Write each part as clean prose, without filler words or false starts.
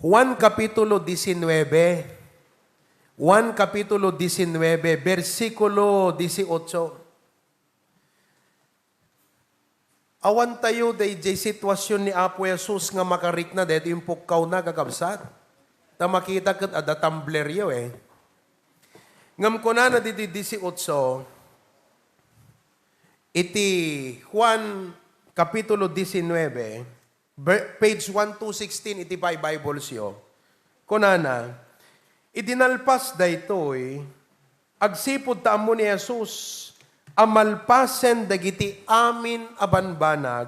Juan Kapitulo 19. Juan Kapitulo 19, versikulo 18. Awan tayo day sitwasyon ni Apo Jesus nga makarik na dito yung pukaw na kakabsat. Ta makita kat ada tumbler yo Ngam ko na dito 18, iti Juan Kapitulo 19, page 1216, iti Bibles yo. Kunana, idinalpas da ito'y, agsipod taamo ni Jesus, amalpasen dagiti amin abanbanag,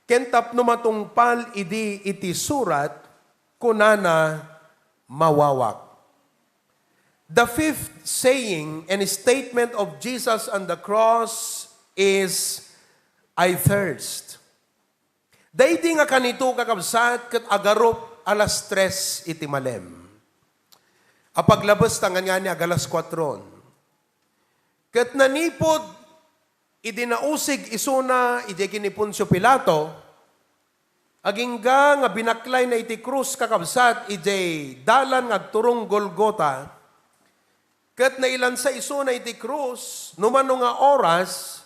kentap numatungpal iti surat, kunana mawawak. The fifth saying and statement of Jesus on the cross is, I thirst. Dayti nga kanito kakabsat kat agarop alas 3 iti malem. Apaglabas tangan nga ni agalas 4. Kat nanipod, idinausig isuna, iti ni Poncio Pilato, agingga nga binaklay na iti krus kakabsat, iti dalan nga turong Golgota, kat nailan sa isuna iti krus, numano nga oras,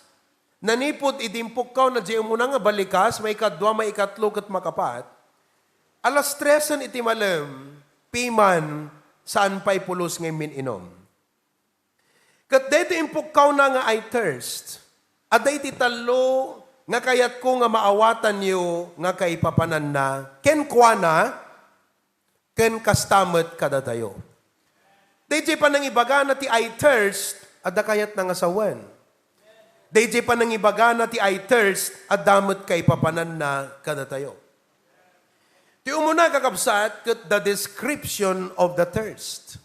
nanipod idimpukaw na di umuna nga balikas, may kadwa, may ikatlo kat makapat, alas 3 iti malem, piman, saan pa'y pulos ngayon mininom. Kat dito impukaw na nga I thirst, at iti talo nga kayat ko nga maawatan niyo nga kaipapanan na, ken kuana, ken kastamet kada tayo. Dito pa nang ibaga na ti I thirst, at kayat na nga sawan. Dito pa nang ibaga na ti I thirst, at damot kaipapanan na kada tayo. Ti umuna kakabsat, the description of the thirst.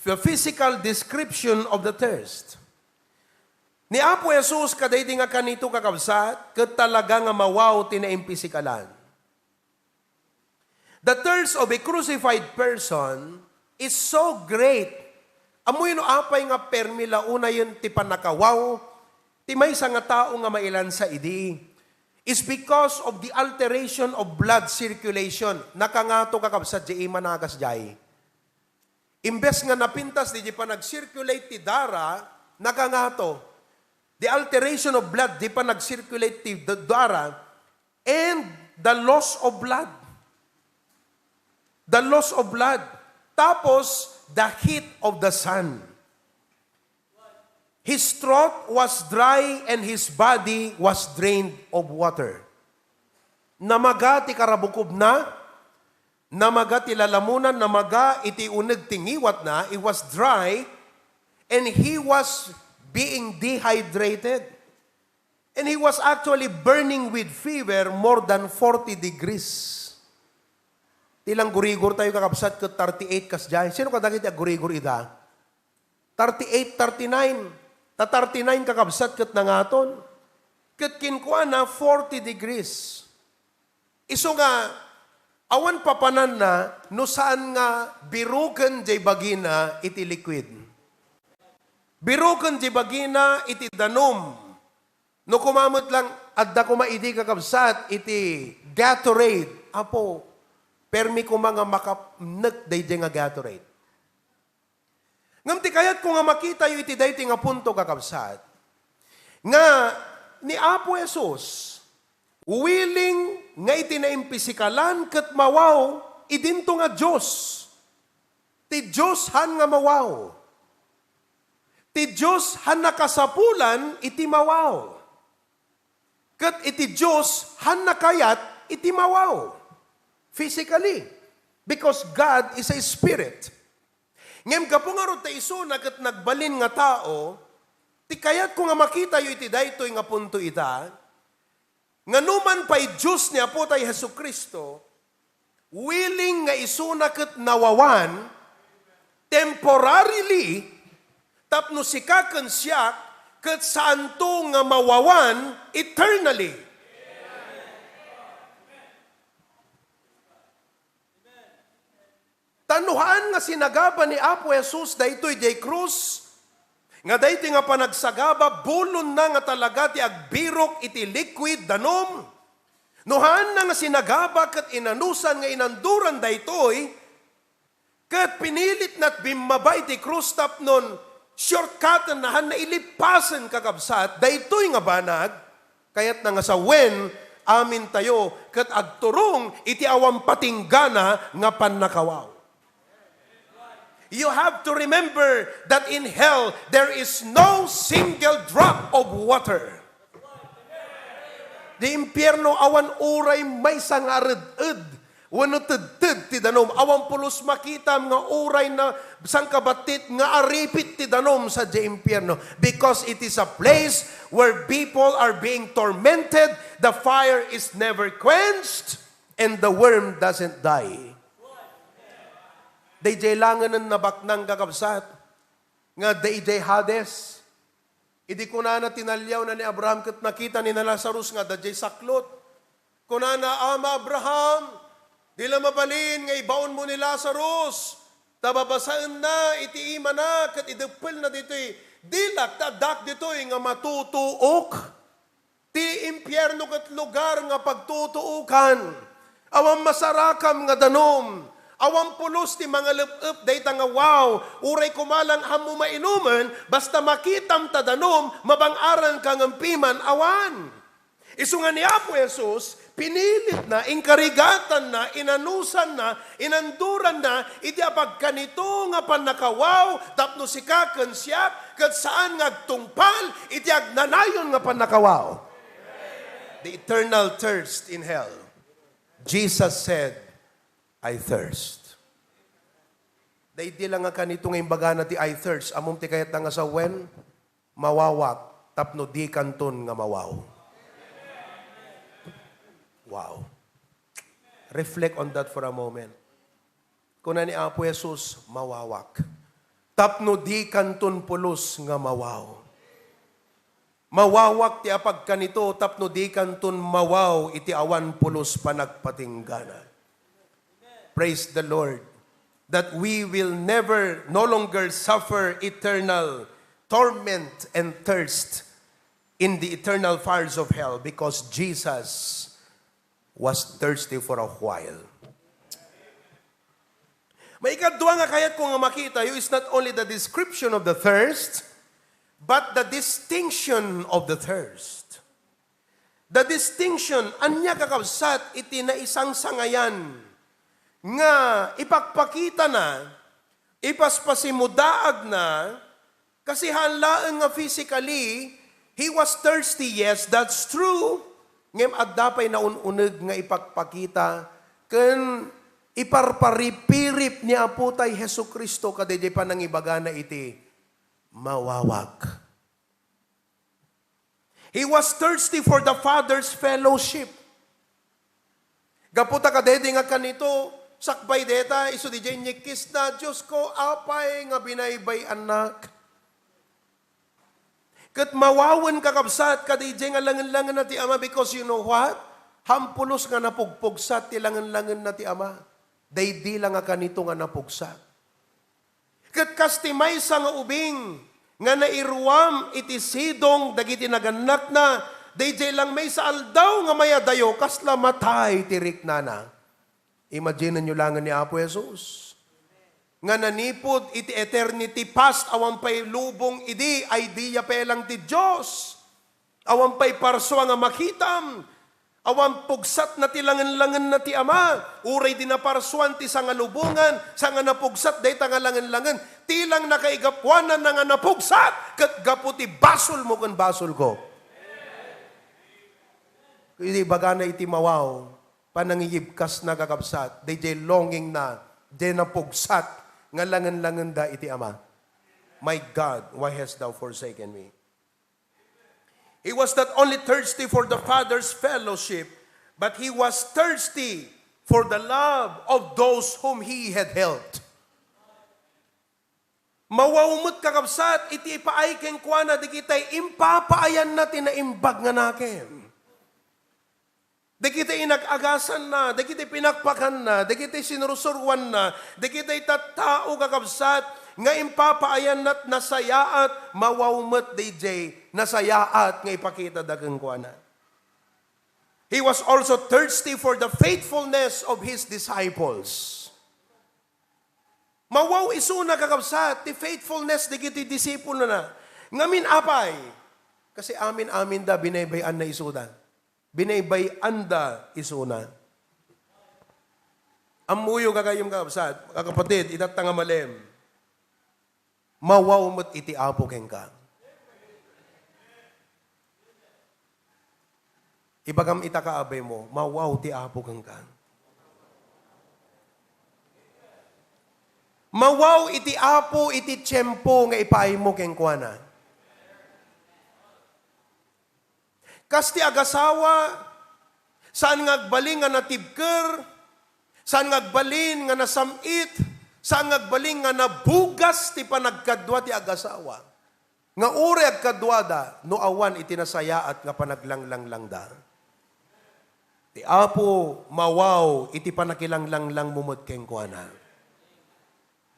The physical description of the thirst. Ni Apo Jesus, kaday di nga kanito kakabsat, kat talaga nga mawaw tinaimpisikalan. The thirst of a crucified person is so great. Amoy no apay nga permila una yun ti panakawaw, ti may sa nga tao nga mailan sa idi, is because of the alteration of blood circulation. Nakangato kakabsat di imanagas jay. Imbes nga napintas di pa nag-circulate ti dara, nakangato. The alteration of blood, di pa nag-circulate ti dara, and the loss of blood. The loss of blood. Tapos, the heat of the sun. His throat was dry and his body was drained of water. Namaga ti karabukob na, namaga ti lalamunan, namaga iti uneg tingiwat na, it was dry, and he was being dehydrated. And he was actually burning with fever more than 40 degrees. Tilang gurigor tayo kakabsat kat 38 kas dyan. Sino kadagit ang gurigor ida? 38, 39. Ta 39 kakabsat kat nangaton. Kat kinkuha na 40 degrees. Iso nga, awan papanan na, no saan nga birukan jay bagina iti liquid. Birukan jay bagina iti danom. No kumamot lang, adda kumaidi kakabsat iti Gatorade. Apo, permi ko mga makapnek day nga Gatorade. Ngam ti kayat ko nga makita yu iti day nga punto kakabsat, nga ni Apo Jesus, willing nga iti naimpisikalan kat mawaw, idinto nga Diyos. Ti Diyos han nga mawaw. Ti Diyos han nakasapulan, iti mawaw. Kat iti Diyos han nakayat, iti mawaw. Physically. Because God is a spirit. Ngem kapo nga ron iso na kat nagbalin nga tao, ti kayat ko nga makita yu iti daytoy nga punto ita, nga numan pa'y Diyos niya po tayo Hesu Kristo, willing nga isuna kat nawawan, temporarily, tapno sikakan siya, kat saan to nga mawawan, eternally. Tanuhan nga sinagaba ni Apo Jesus daytoy jay krus, nga daytoy nga panagsagaba, bulon na nga talaga ti agbirok iti liquid danom. Nuhan na nga sinagaba kat inanusan nga inanduran daytoy, kat pinilit na't bimabay ti krus tapnon, shortcutan nahan na ilipasan kakabsat, daytoy nga banag, kayat na nga sa wen, amin tayo, kat agturong iti awang patinggana nga pannakawaw. You have to remember that in hell, there is no single drop of water. Di impyerno awan uray may sangared-ed. Wano ted ti danom. Awan pulos makitam nga uray na sangkabatit nga aripit ti danom sa di impyerno. Because it is a place where people are being tormented, the fire is never quenched, and the worm doesn't die. Day langanan na baknang kakabsat. Nga day Hades. Idi kunana tinalyaw na ni Abraham kat nakita ni na Lazarus nga dajay saklot. Kunana, Ama Abraham, di lang mabalin nga ibaon mo ni Lazarus. Tababasaan na, iti ima na, kat idupil na dito'y dilak, tadak dito'y nga matutuok. Ti impyerno kat lugar nga pagtutuukan. Awang masarakam nga danom. Awang pulos ti mga lup-up, day nga wow, uray kumalang hamu mainuman, basta makitam tadanom, mabang-aran kang ampiman, awan. Isu nga ni Apo Jesus, pinilit na, inkarigatan na, inanusan na, inanduran na, iti apag kanito nga panakawaw, tapno si kaken siya, kat saan nga tungpal, iti agnanayon nga panakawaw. The eternal thirst in hell. Jesus said, I thirst. Day di lang nga kanito nga imbaga na ti I thirst, amom ti kayat nga sa wen, mawawak, tapno di kanton nga mawaw. Wow. Reflect on that for a moment. Kuna ni Apo Jesus, mawawak. Tapno di kanton pulos nga mawaw. Mawawak ti apag kanito, tapno di kanton mawaw, iti awan pulos panagpatinggana. Praise the Lord, that we will never, no longer suffer eternal torment and thirst in the eternal fires of hell because Jesus was thirsty for a while. May ikadwa nga kayat ko nga makita, you is not only the description of the thirst, but the distinction of the thirst. The distinction, anya kakabsat, iti na isang sangayan, nga ipagpakita na, ipaspasimudaag na, kasi halaan nga physically, he was thirsty, yes, that's true. Ngem addapay na ununeg nga ipagpakita, ken iparparipirip ni Aputay Hesu Kristo kadayjay panangibaga na iti, mawawak. He was thirsty for the Father's fellowship. Gaputa kadayjay nga kanito, sakbay deta, iso di jay nyikis na, Diyos ko, apay nga binaybay anak. Kat mawawan kakabsat, kadijay nga langan-langan na ti Ama, because you know what? Hampulos nga napugpugsat, ti langan-langan na ti Ama. Daydi lang nga kanito nga napugsat. Kat kastimay sa nga ubing, nga nairuam iti sidong, dagiti naganak na, dayjay lang may sa aldaw nga mayadayo, kasla matay tirik nana. Imagine nyo lang ni Apo Jesus. Nga nanipod iti eternity past, awan pa'y lubong idi, idea pelang ti Diyos. Awan pa'y parso nga makitam. Awan pugsat na ti langan-langan na ti Ama. Uray din na parsuan ti sanga lubungan, sanga napugsat, day nga langan-langan. Tilang nakaigapwanan na nga napugsat, kat gapu ti basol mo kan basol ko. Hindi baga na iti mawaw, panangiyibkas na kakabsat, day longing na, day napugsat, nga langan-langan da iti Ama. My God, why hast thou forsaken me? He was not only thirsty for the Father's fellowship, but he was thirsty for the love of those whom he had helped. Mawawumot kakabsat, iti ipaayken kwa na, di kita'y impapaayan natin na imbag nga nakin. Di kita'y inag-agasan na, di kita'y pinakpakan na, di kita'y sinurusurwan na, di kita'y tattao kakabsat, nga impapaayan na't nasayaat, mawawumot DJ, nasayaat nga ipakita dagang kwa na. He was also thirsty for the faithfulness of his disciples. Mawaw isuna kakabsat, ti faithfulness di kiti disipulo na. Ngamin apay. Kasi amin da binaybayan na isuna. Binaybayan da isuna. Amuyo kakayong kakabsat, kakapatid, itatanga malem. Mawaw mo't iti apo keng ka. Ibagam itakaabay mo, mawaw ti apo keng ka. Mawaw iti apo iti tiyempo nga ipaay mo keng kuana. Kas ti agasawa, saan ngagbaling nga natibker, saan ngagbalin nga nasamit, saan ngagbaling nga nabugas ti panagkadwa ti agasawa. Nga uri agkadwada, no awan iti nasayaat nga panaglanglang da. Ti apo, mawaw, iti panakilanglang mumot keng kuana.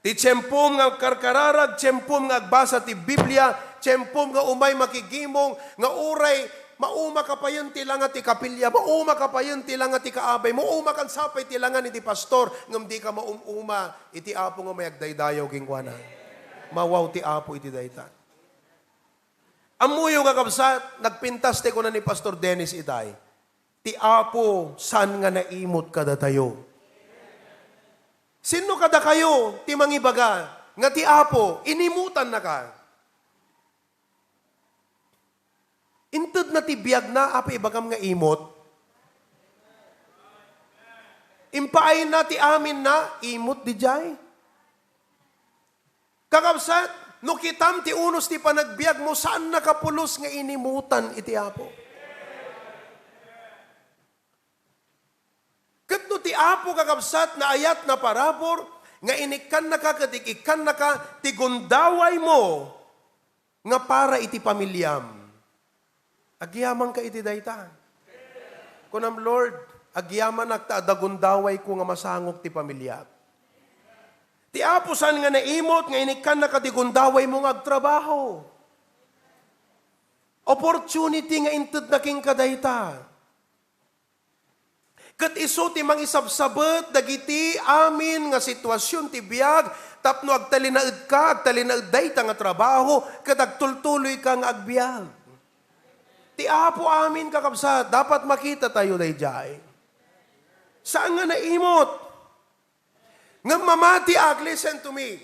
Ti tiyempom nga karkararag, tiyempom nga agbasa ti Biblia, tiyempom nga umay makigimong, nga uray, mauma ka pa yun tilang ti kapilya, mauma ka pa yun tilang ti kaabay, mauma kan sapay tilangan iti pastor, ngam di ka maumuma, iti apo nga mayagdaydayaw gingkwana. Mawaw ti apo iti dayta. Amuyo nga kabsat, nagpintas ti ko na ni Pastor Dennis itay. Ti apo, san nga naimot kada tayo? Sino kada kayo, ti mangibaga, nga ti apo, inimutan na ka. Intud na ti biyag na, apa ibagam nga imot. Impaay na ti amin na, imot di jay. Kakabsat, no kitam ti unos ti panagbiag mo, saan nakapulos nga inimutan iti apo? Katno ti apo kakabsat na ayat na parabor, nga inikan na ka, katikikan na ka, tigundaway mo, nga para iti pamilyam. Agyaman ka iti dayta. Kunam Lord, agyaman nagtaadagundaway ko nga masangok ti pamilya. Ti apo saan nga naimot, nga inikan na ka, tigundaway mo nga agtrabaho. Opportunity nga intud na king kadayta. Kat iso ti mangisabsabet dagiti amin nga sitwasyon ti biag tapno agtalinaed ka, agtalinaed dayta nga trabaho, kat agtultuloy ka nga agbiag. Ti apo amin kakabsat, dapat makita tayo dayjay. Saan nga naimot? Nga mamati listen to me.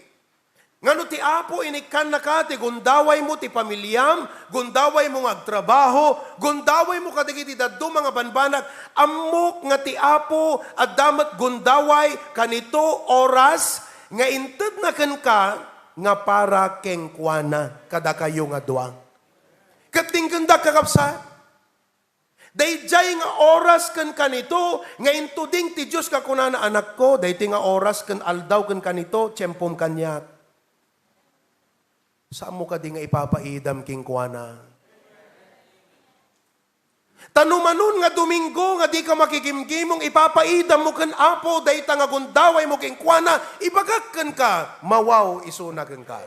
Ngano ti apo inikan na ka, ti gundaway mo ti pamilyam, gundaway mo nga agtrabaho, gundaway mo kadigiti daddo mga banbanag, amok nga ti apo at damat gundaway kanito oras, nga inted na ken ka, nga para kengkwana, kada kayo nga duwang. Katingkanda kakapsa, dayjay nga oras ken kanito, nga intuding ti Diyos kakunana anak ko, dayti nga oras ken aldaw ken kanito, tiyempom kanyat. Saan mo ka di nga ipapaidam king kuana? Tanumanon nga Domingo nga di ka makikimgimong ipapaidam mo kan apo dayta nga gundaway mo king kuana ibagakken ka mawaw isunaken ka.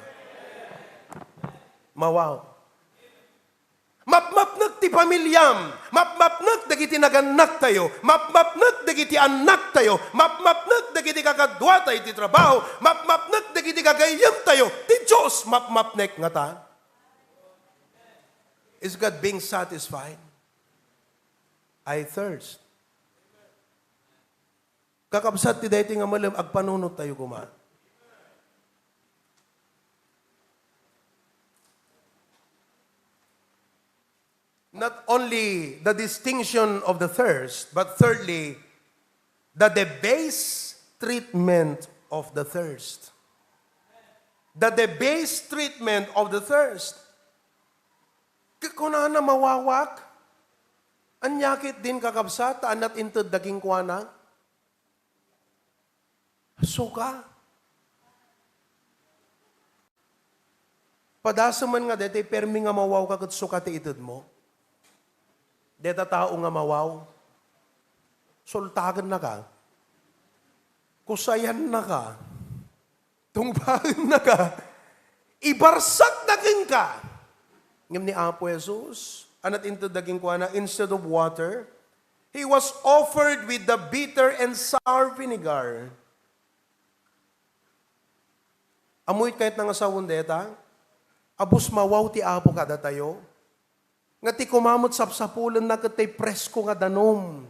Mawaw. Mapmapnag ti pamilyam, mapmapnag dagiti naganak tayo, mapmapnag dagiti anak tayo, mapmapnag dagiti kakadwa tayo ti trabaho, mapmapnag dagiti kagayam tayo, ti Diyos mapmapnek nga ta. Is God being satisfied? I thirst. Kakabsat ti dayti nga malam, agpanunot tayo kuma. Not only the distinction of the thirst, but thirdly, the debased treatment of the thirst. The debased treatment of the thirst. Kuna na mawawak, anyakit din kakabsat, anat into daging kuana. Suka. Padasa man nga dete, permi nga mawaw ka kat suka ti itod mo. Deta tao nga mawaw, sultagan na ka, kusayan na ka, tungbahan na ka, ibarsak na kin ka. Ngam ni Apo Jesus, anat into daging kuana, instead of water, He was offered with the bitter and sour vinegar. Amoy kahit nga sa wundeta, abus mawaw ti apo kada tayo. Nga ti kumamot sapsapulan na katay presko nga danom.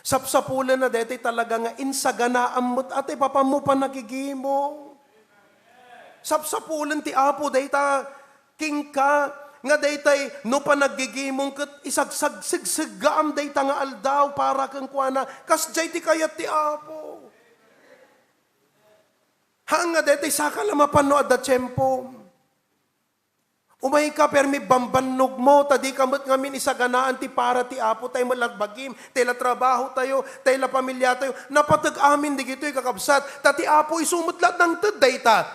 Sapsapulan na deti talaga nga insaganaan mo't ate papamu pa nakigimo. Sapsapulan ti apo deta king ka nga daytay no pa nagigimong ket isagsagsigsigam dayta nga aldaw para kang kuana kas jay ti kayat ti apo. Hanga daytay saka lamapan no adda tiyempo. Umay ka permi bambannog mo tadi kamot ngamin isaganaan ti para ti apo tay malagbagim tayla trabaho tayo tayla pamilya tayo napatag amin di gitoy kakabsat tati apo isumutlat ng ted dayta.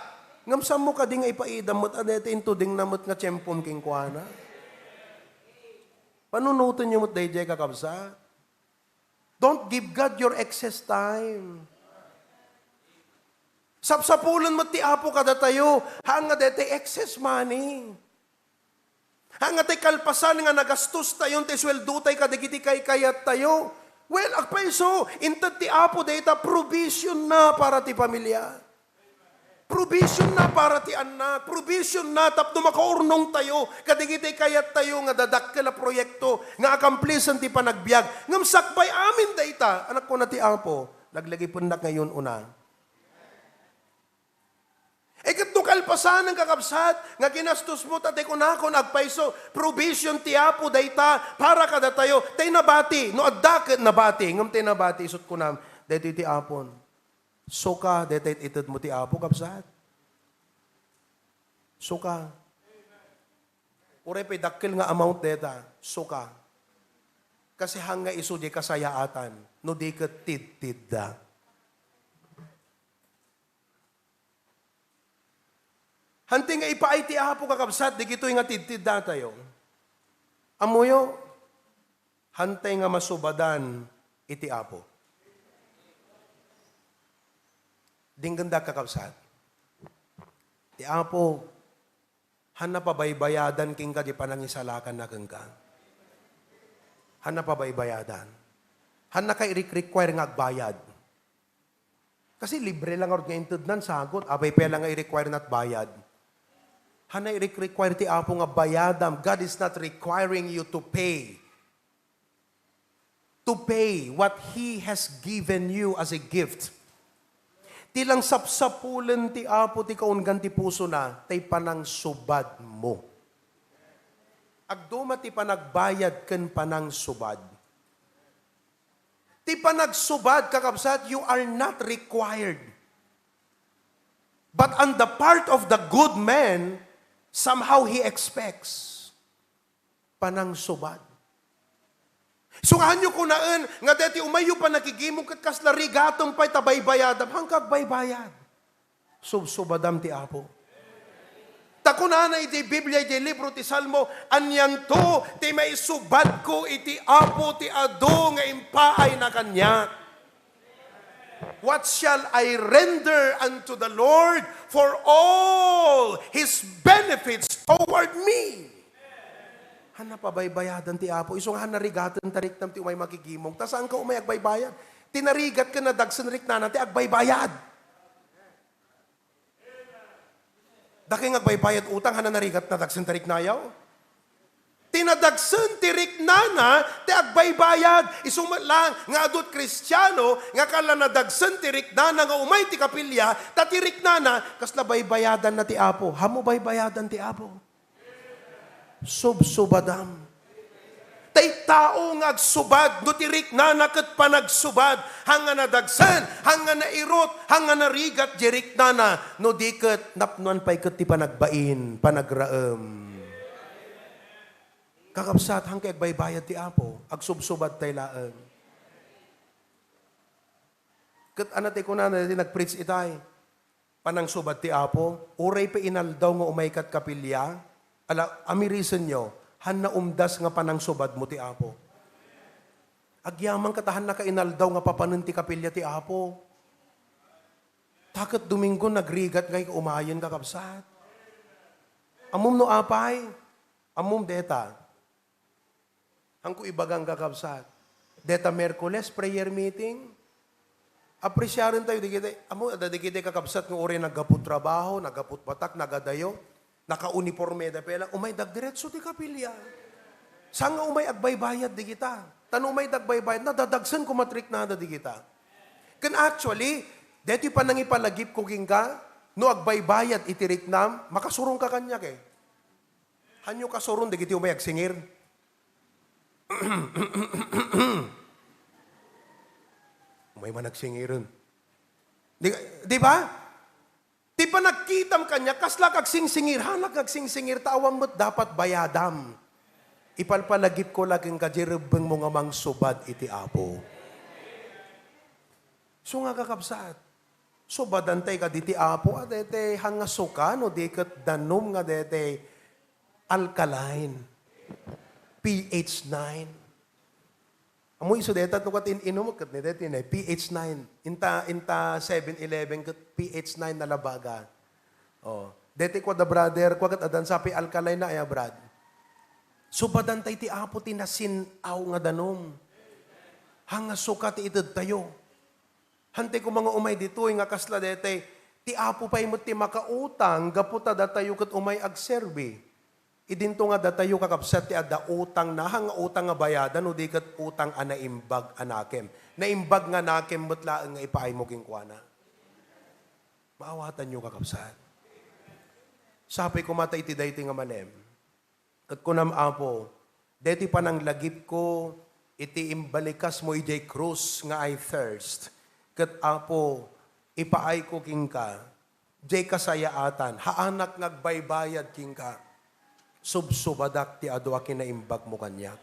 Ngamsam mo ka di nga ipaidam mo't adete intuding namot nga tiyempon king kuana. Panunutin niyo mo't dayjay kakabsat. Don't give God your excess time. Sapsapulan mo ti apo kada tayo, hanga dete excess money. Hanga tay kalpasan nga nagastos tayo, tay sweldo tay kadigiti kay kayat tayo. Well, akpaiso, intad ti apo data provision na para ti pamilya. Provision na para ti anak. Provision na tapno makaurnong tayo. Kadigiti kayat tayo nga dadakkel a proyekto nga akamplisan ti panagbiag. Ngam sakbay amin data. Anak ko na ti apo, laglagi pundak ngayon una. Kat no kalpasan ng kakabsat, nga ginastos mo, tatay ko na ako, nagpaiso, provision ti apo, dayta, para kada tayo, tay nabati, no addaket nabati, ngam tay nabati, isot ko na, dayto ti apon. Suka, dayto itid mo ti apo, kabsat. Suka. Uray pa'y dakil nga amount dayta, suka. Kasi hanga iso di kasayaatan, no di ka tid-tid da. Hanting nga ipaay ti apo kakabsat, di gito'y nga tidtid da tayo. Amuyo, hantay nga masubadan iti apo. Dingganda kakabsat. Ti apo, hana pabaybayadan king ka di panangisalakan na kang ka. Hana pabaybayadan. Hana kay require nga agbayad. Kasi libre lang oriented nan sagot, abay pa lang nga i-require na't bayad. Hana i-require ti apo nga bayadam. God is not requiring you to pay. To pay what He has given you as a gift. Tilang sapsapulen ti apo ti kaungan ti puso na, tay panang subad mo. Agduma ti panagbayad ken panang subad. Ti panagsubad kakabsat, you are not required. But on the part of the good man, somehow he expects panang subad. Sungahan nyo kunaan, nga deti umayo pa nakigimong kat kaslari gatong pa'y tabaybayadam, hangkag baybayad. Subsubadam ti apo. Takunana iti Biblia, iti libro ti Salmo, anyang to, ti may subad ko iti apo ti ado nga impaay na kanya. What shall I render unto the Lord for all His benefits toward me? Hana pabaybayadan ti apo. Isong hana rigatan tarik nam ti umay makigimong. Ta saan ka umay agbaybayad? Tinarigat ka na dagsan rik na ti agbaybayad. Daking agbaybayad utang hana narigat na dagsan tarik nayaw. Tinadagsan tirik nana, ti agbaybayad. Isumat lang, nga adot Kristiyano, nga kala nadagsan tirik nana, nga umay ti kapilya, tatirik nana, kas nabaybayadan na ti apo. Hamo baybayadan ti apo. Subsubadam. Tay tao nga agsubad, no tirik nana ket panagsubad, hanga nadagsan, hanga nairot, hanga narigat, jerik nana, no diket napnuan pay ket ti panagbain, panagraem. Kakabsat, hangkay agbaybayad ti apo, agsubsubad tay laeng. Kat anate ko na nag-preach itay, panang subad ti apo, uray pa inaldaw nga umaykat kapilya, amirisan nyo, han na umdas nga panang subad mo ti apo. Agyamang katahan na kainaldaw nga papanan ti kapilya ti apo. Takat Domingo nagrigat ngay umayon kakabsat. Amum no apay, amum deta. Hangko ibagang kakabsat. Deta Merkules, prayer meeting. Appresyarin tayo, di kita kakabsat ng uri nagapot trabaho, nagapot batak, nagadayo, naka-uniforme da pela, umay dagdiretso di kapilya. Saan nga umay agbaybayad di kita? Tanong umay dagbaybayad, nadadagsan kumatrik na di kita. Kan actually, deti pa nang ipalagip ko ka, no agbaybayad itirik nam, makasurong ka kanya kay. Hanyo kasurong, di kiti umay agsingir. May managsingiron. Di ba? Di pa nagkitam kanya, kasla kagsingsingir, hanak kagsingsingir, tawang mo't dapat bayadam. Ipalpalagip ko laging kajirabang mga mang subad iti apo. So nga kakabsat, subadantay ka diti apo, adete hangasuka, no di kat danom nga dete alkaline, pH 9. Amoy iso deta no kat inom kat ni deti na pH 9. Inta 7-11 kat pH 9 na labaga. Oh, deti ko da brother, ko kat adan sapi alkaline na ay brad. Subadantay ti apo ti nasinaw nga danom. Hangasuka ti ited tayo. Hante ko mga umay dito, nga kasla dete, ti apo pa'y mo ti makautang, gaputa datayo kat umay agserbi. Idinto nga datayo kakapsat ti ada utang na, hang utang nga bayadan, o di kat utang anaimbag anakem. Naimbag nga nakem, mutlaan nga ipaay mo kingkwana. Maawatan nyo kakapsat. Sabi ko mata iti dayti nga manem. Kat kunam apo, deti pa nang lagip ko, iti imbalikas mo ijay krus nga I thirst. Kat apo, ipaay ko king ka, jay kasayaatan, haanak ngagbaybayad king ka, subsubadak ti adwa kinaimbag mo kanyak.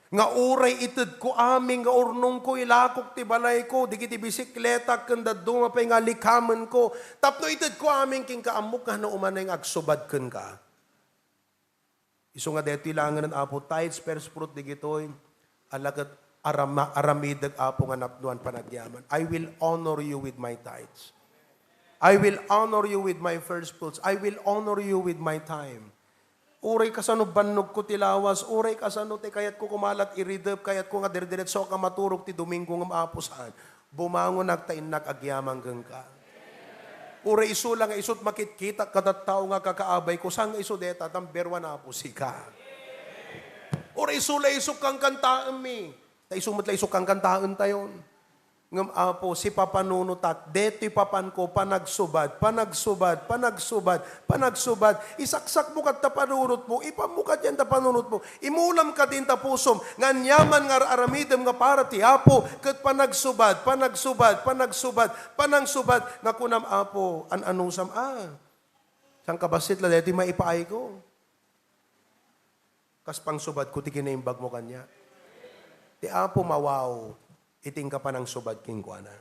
Nga uray ited ko aming, nga urnong ko ilakok ti balay ko, di kiti bisikleta, kanda dumapay nga likaman ko, tapno ited ko aming king ka, amok nga na umanay agsubad ken ka. Iso nga deti langan ng apo, tithes, first fruit, di gitoy, alagat aramidag apo nga napnuan panagyaman. I will honor you with my tithes. I will honor you with my first fruits. I will honor you with my time. Uray kasano bannog ko tilawas, uray kasano ti kayat ko kumalat iridep, kayat ko nga dirdiretso ka maturog ti Domingo ng apusan. Bumangon nagtain nag-agyamang geng ka. Uray iso lang isot makitkita kadattaw nga kakaabay ko, sang iso deta tamberwa na po sika. Uray iso la isok kang kantaan mi. Ta isumot la isok kang kantaan tayon. Ngam apo si papanunutak, deti papan ko panagsubad, panagsubad, panagsubad, panagsubad. Isaksak mo kat tapanunot mo, ipamukat yan tapanunot mo. Imulam ka din tapusom, nganyaman nga aramidem nga para ti apo, kat panagsubad, panagsubad, panagsubad, panangsubad, nga kunam apo, anusam, sang kabasit la deti maipaay ko. Kas pang subad ko, ti kinaimbag mo kanya. Ti apo mawaw, iting ka pa ng subad king kuana.